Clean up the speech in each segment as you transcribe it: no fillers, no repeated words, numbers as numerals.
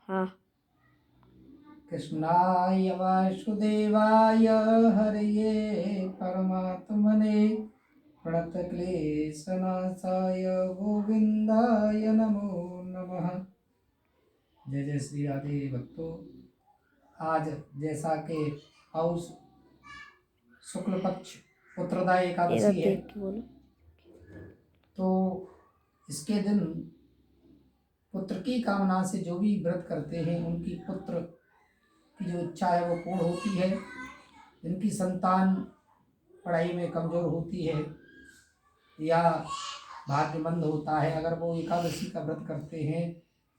हाँ। कृष्णाय वासुदेवाय हरये परमात्मने प्रणतक्लेशनाशाय गोविंदाय नमो नमः। जय जय श्री राधे भक्तों। आज जैसा कि पौष शुक्ल पक्ष पुत्रदा एकादशी है, देख के बोलो। तो इसके दिन पुत्र की कामना से जो भी व्रत करते हैं उनकी पुत्र की जो इच्छा है वो पूर्ण होती है। जिनकी संतान पढ़ाई में कमजोर होती है या भाग्यमंद होता है, अगर वो एकादशी का व्रत करते हैं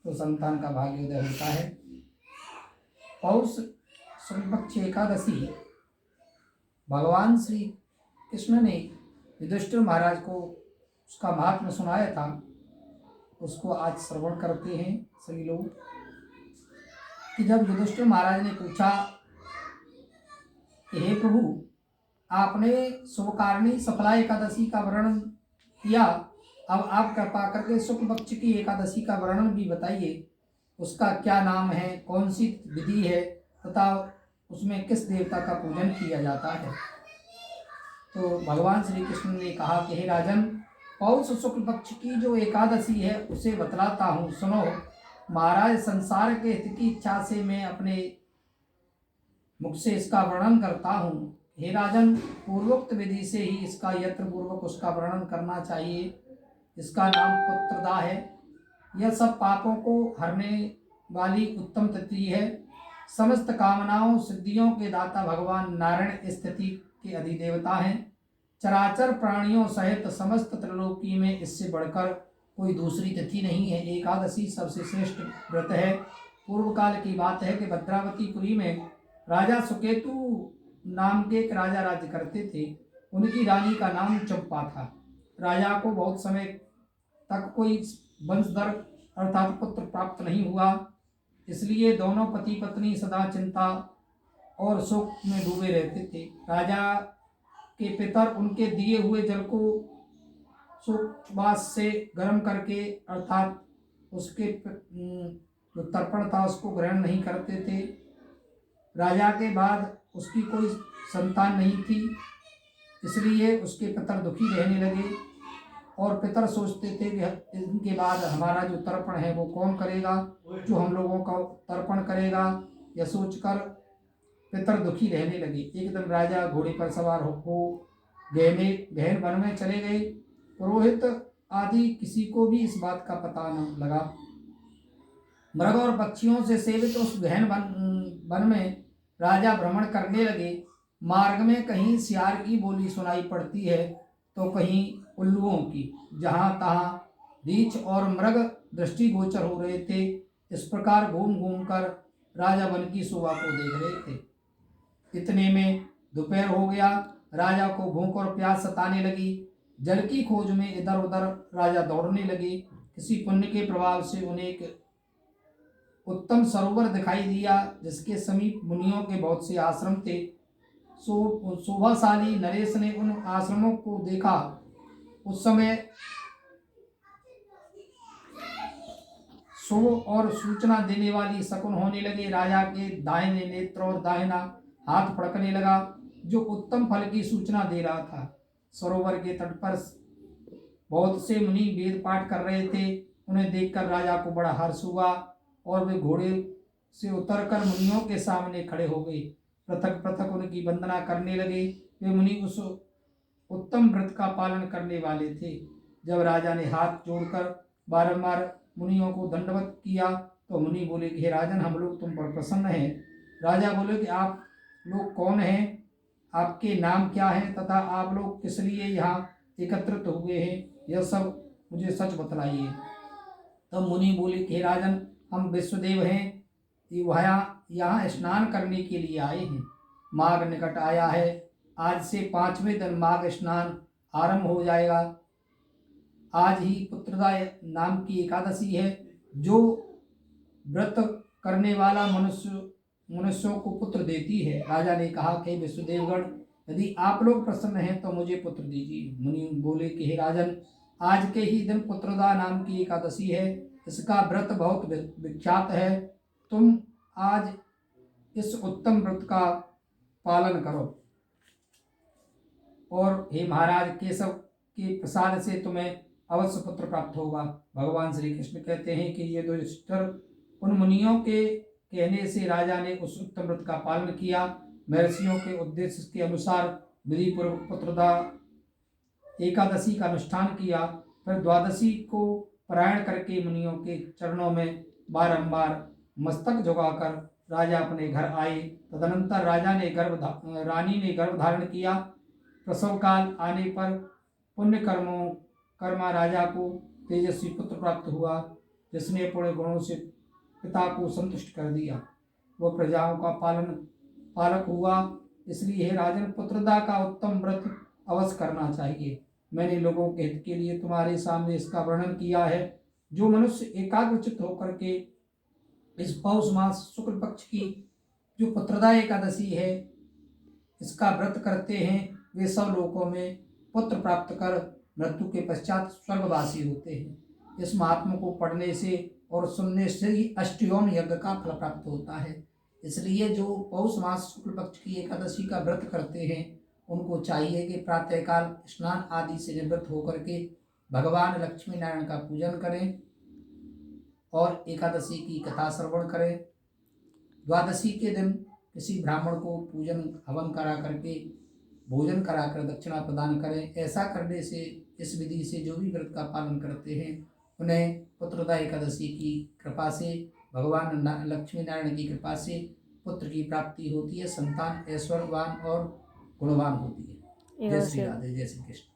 तो संतान का भाग्योदय होता है। पौष शुक्ल पक्ष एकादशी भगवान श्री कृष्ण ने युधिष्ठिर महाराज को उसका महात्म्य सुनाया था, उसको आज श्रवण करते हैं सभी लोग। कि जब युधिष्ठिर महाराज ने पूछा कि हे प्रभु, आपने शुभकारिणी सफला एकादशी का वर्णन किया, अब आप कृपा करके शुक्ल पक्ष की एकादशी का वर्णन भी बताइए। उसका क्या नाम है, कौन सी विधि है तथा उसमें किस देवता का पूजन किया जाता है। तो भगवान श्री कृष्ण ने कहा कि हे राजन, पौष शुक्ल पक्ष की जो एकादशी है उसे बतलाता हूँ, सुनो। महाराज, संसार के हित की इच्छा से मैं अपने मुख से इसका वर्णन करता हूँ। हे राजन, पूर्वोक्त विधि से ही इसका यत्र पूर्वक उसका वर्णन करना चाहिए। इसका नाम पुत्रदा है। यह सब पापों को हरने वाली उत्तम तिथि है। समस्त कामनाओं सिद्धियों के दाता भगवान नारायण स्थिति के अधिदेवता हैं। चराचर प्राणियों सहित समस्त त्रिलोकी में इससे बढ़कर कोई दूसरी तिथि नहीं है। एकादशी सबसे श्रेष्ठ व्रत है। पूर्व काल की बात है कि भद्रावतीपुरी में राजा सुकेतु नाम के एक राजा राज्य करते थे। उनकी रानी का नाम चंपा था। राजा को बहुत समय तक कोई वंशधर अर्थात पुत्र प्राप्त नहीं हुआ, इसलिए दोनों पति पत्नी सदा चिंता और शोक में डूबे रहते थे। राजा के पितर उनके दिए हुए जल को सुवास से गर्म करके अर्थात उसके जो तर्पण था उसको ग्रहण नहीं करते थे। राजा के बाद उसकी कोई संतान नहीं थी, इसलिए उसके पितर दुखी रहने लगे और पितर सोचते थे कि इनके बाद हमारा जो तर्पण है वो कौन करेगा, जो हम लोगों का तर्पण करेगा। यह सोचकर पितर दुखी रहने लगे। एक दिन राजा घोड़े पर सवार हो गहन वन में चले गए। पुरोहित आदि किसी को भी इस बात का पता न लगा। मृग और पक्षियों से सेवित उस गहन वन में राजा भ्रमण करने लगे। मार्ग में कहीं सियार की बोली सुनाई पड़ती है तो कहीं उल्लुओं की। जहाँ तहाँ रीछ और मृग दृष्टिगोचर हो रहे थे। इस प्रकार घूम घूम कर राजा वन की शोभा को देख रहे थे। इतने में दोपहर हो गया। राजा को भूख और प्यास सताने लगी। जल की खोज में इधर उधर राजा दौड़ने लगे। किसी पुण्य के प्रभाव से उन्हें एक उत्तम सरोवर दिखाई दिया, जिसके समीप मुनियों के बहुत से आश्रम थे। शोभाशाली नरेश ने उन आश्रमों को देखा। उस समय शुभ और सूचना देने वाली शकुन होने लगे। राजा के दाहिने नेत्र और दाहिना हाथ फड़कने लगा, जो उत्तम फल की सूचना दे रहा था। सरोवर के तट पर बहुत से मुनि वेद पाठ कर रहे थे। उन्हें देखकर राजा को बड़ा हर्ष हुआ और वे घोड़े से उतरकर मुनियों के सामने खड़े हो गए। पृथक पृथक उनकी वंदना करने लगे। वे मुनि उस उत्तम व्रत का पालन करने वाले थे। जब राजा ने हाथ जोड़कर बारंबार मुनियों को दंडवत किया तो मुनि बोले कि हे राजन, हम लोग तुम पर प्रसन्न हैं। राजा बोले कि आप लोग कौन हैं, आपके नाम क्या है तथा आप लोग किस लिए यहाँ एकत्रित हुए हैं, यह सब मुझे सच बतलाइए। तब मुनि बोले कि हे राजन, हम विश्वदेव हैं, यहाँ स्नान करने के लिए आए हैं। माघ निकट आया है। आज से 5वें दिन माघ स्नान आरंभ हो जाएगा। आज ही पुत्रदा नाम की एकादशी है, जो व्रत करने वाला मनुष्यों को पुत्र देती है। राजा ने कहा कि विश्वदेवगण, यदि आप लोग प्रसन्न हैं तो मुझे पुत्र दीजिए। मुनि बोले कि हे राजन, आज के ही दिन पुत्रदा नाम की एकादशी है। इसका व्रत बहुत विख्यात है। तुम आज इस उत्तम व्रत का पालन करो। और हे महाराज केशव के प्रसाद से तुम्हें अवश्य पुत्र प्राप्त होगा। भगवान श्री कृष्ण कहते हैं कि ये दो युधिष्ठिर, उन मुनियों के कहने से राजा ने उस उत्तम व्रत का पालन किया। महर्षियों के उद्देश्य के अनुसार विधि पूर्वक पुत्रदा एकादशी का अनुष्ठान किया। फिर द्वादशी को पारायण करके मुनियों के चरणों में बारंबार मस्तक झुकाकर राजा अपने घर आए। तदनंतर रानी ने गर्भ धारण किया। प्रसव काल आने पर पुण्य कर्मा राजा को तेजस्वी पुत्र प्राप्त हुआ, जिसने पुण्य गुणों से पिता को संतुष्ट कर दिया। वह प्रजाओं का पालक हुआ। इसलिए हे राजन, पुत्रदा का उत्तम व्रत अवश्य करना चाहिए। मैंने लोगों के हित के लिए तुम्हारे सामने इसका वर्णन किया है। जो मनुष्य एकाग्रचित्त होकर के इस पौष मास शुक्ल पक्ष की जो पुत्रदा एकादशी है इसका व्रत करते हैं, वे सब लोकों में पुत्र प्राप्त कर मृत्यु के पश्चात स्वर्गवासी होते हैं। इस महात्मा को पढ़ने से और सुनने से ही अष्टयोम यज्ञ का फल प्राप्त होता है। इसलिए जो पौष मास शुक्ल पक्ष की एकादशी का व्रत करते हैं उनको चाहिए कि प्रातःकाल स्नान आदि से निवृत्त होकर के भगवान लक्ष्मी नारायण का पूजन करें और एकादशी की कथा श्रवण करें। द्वादशी के दिन किसी ब्राह्मण को पूजन हवन करा करके भोजन कराकर दक्षिणा प्रदान करें। ऐसा करने से, इस विधि से जो भी व्रत का पालन करते हैं उन्हें पुत्रदा एकादशी की कृपा से, भगवान लक्ष्मी नारायण की कृपा से पुत्र की प्राप्ति होती है। संतान ऐश्वर्यवान और गुणवान होती है। जय श्री राधे, जय श्री कृष्ण।